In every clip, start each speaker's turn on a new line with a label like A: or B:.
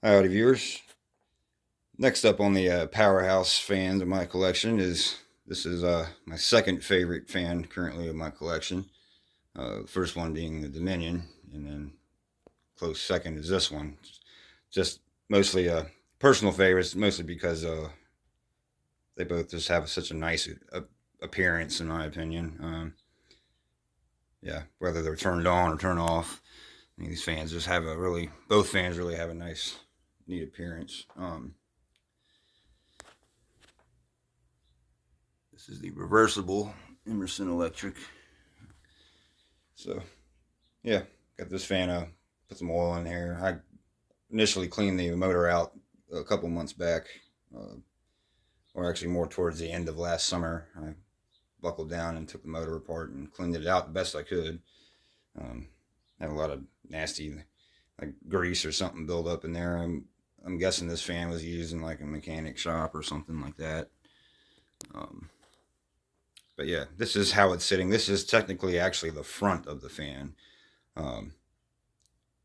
A: Howdy, viewers. Next up on the powerhouse fans of my collection is my second favorite fan currently of my collection. The first one being the Dominion, and then close second is this one. Just mostly personal favorites, mostly because they both just have such a nice appearance, in my opinion. Yeah, whether they're turned on or turned off, these fans just have both fans really have a nice, neat appearance. This is the reversible Emerson electric. So, yeah, got this fan. Put some oil in here. I initially cleaned the motor out a couple months back, or actually more towards the end of last summer. I buckled down and took the motor apart and cleaned it out the best I could. Had a lot of nasty, like grease or something build up in there. I'm guessing this fan was used in like a mechanic shop or something like that. But yeah, this is how it's sitting. This is technically actually the front of the fan. Um,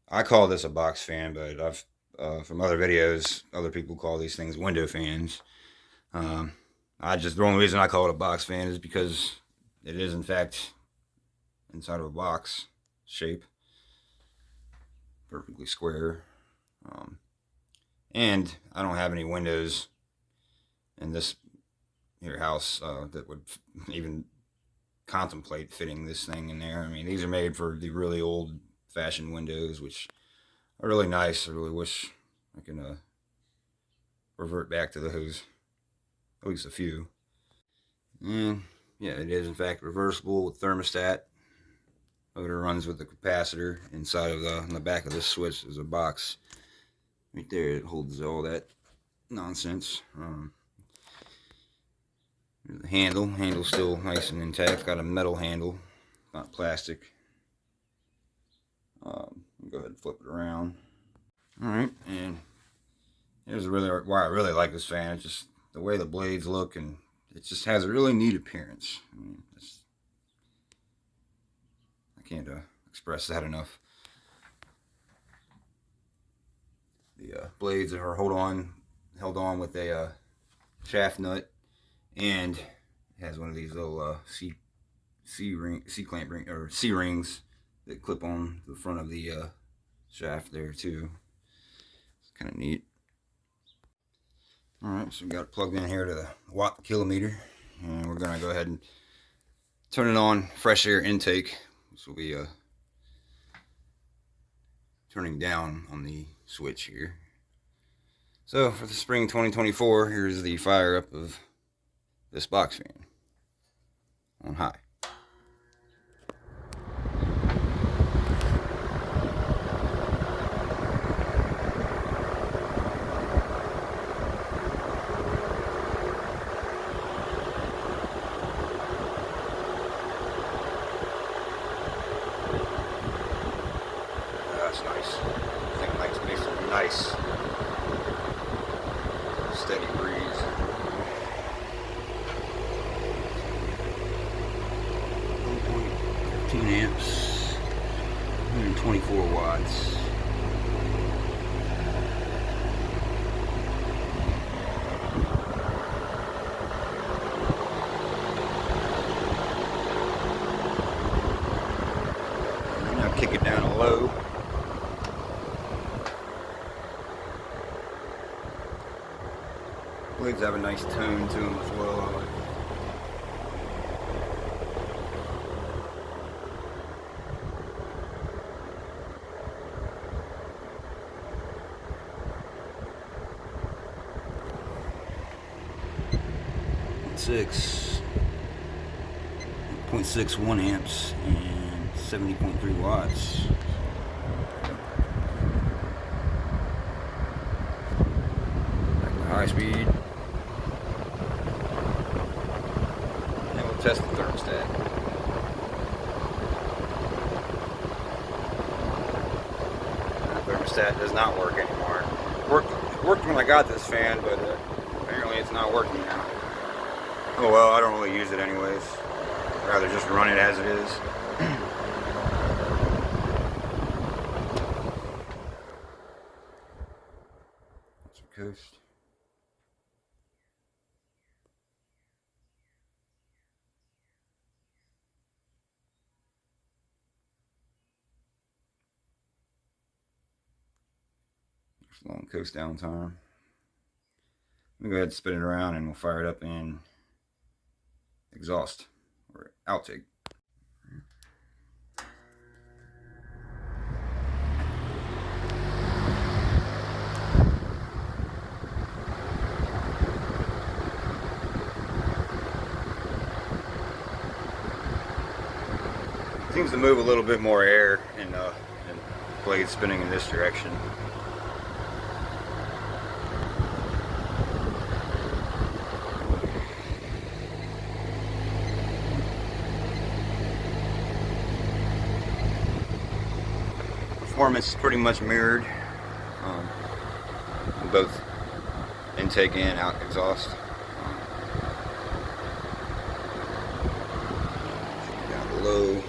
A: I call this a box fan, but I've from other videos, other people call these things window fans. Um, the only reason I call it a box fan is because it is in fact inside of a box shape, perfectly square. And I don't have any windows in this your house that would even contemplate fitting this thing in there. I mean, these are made for the really old fashioned windows, which are really nice. I really wish I can revert back to those, at least a few. And yeah, it is in fact reversible with thermostat. Motor runs with the capacitor. Inside of on the back of this switch is a box right there. It holds all that nonsense. The handle's still nice and intact. Got a metal handle, not plastic. Go ahead and flip it around. All right, and here's really why I really like this fan. It's just the way the blades look, and it just has a really neat appearance. I mean, I can't express that enough. The blades are held on with a shaft nut, and it has one of these little C rings that clip on the front of the shaft there too. It's kind of neat. All right, so we got it plugged in here to the watt kilometer, and we're gonna go ahead and turn it on. Fresh air intake. This will be turning down on the switch here. So for the spring 2024, here's the fire up of this box fan on high. That's nice. I think it likes me some nice steady breeze. 1.15 amps, 124 watts. Now kick it down to low. Blades have a nice tone to them as well. I like. Six 0.61 amps and 70.3 watts. Back to high speed. And we'll test the thermostat. The thermostat does not work anymore. It worked when I got this fan, but apparently it's not working now. Oh well, I don't really use it anyways. I'd rather just run it as it is. coast. Long coast downtime. Let me go ahead and spin it around and we'll fire it up in exhaust or outtake. Seems to move a little bit more air and blade spinning in this direction. Performance is pretty much mirrored, both intake and out exhaust. Down below.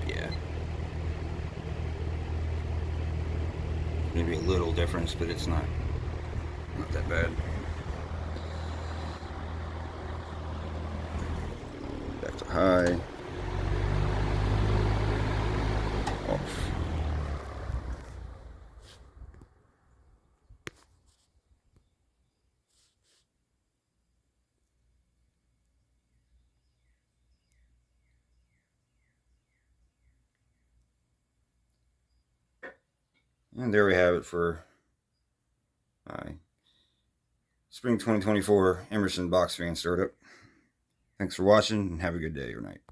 A: Yeah. Maybe a little difference, but it's not that bad. Back to high. Off. And there we have it for my spring 2024 Emerson box fan startup. Thanks for watching and have a good day or night.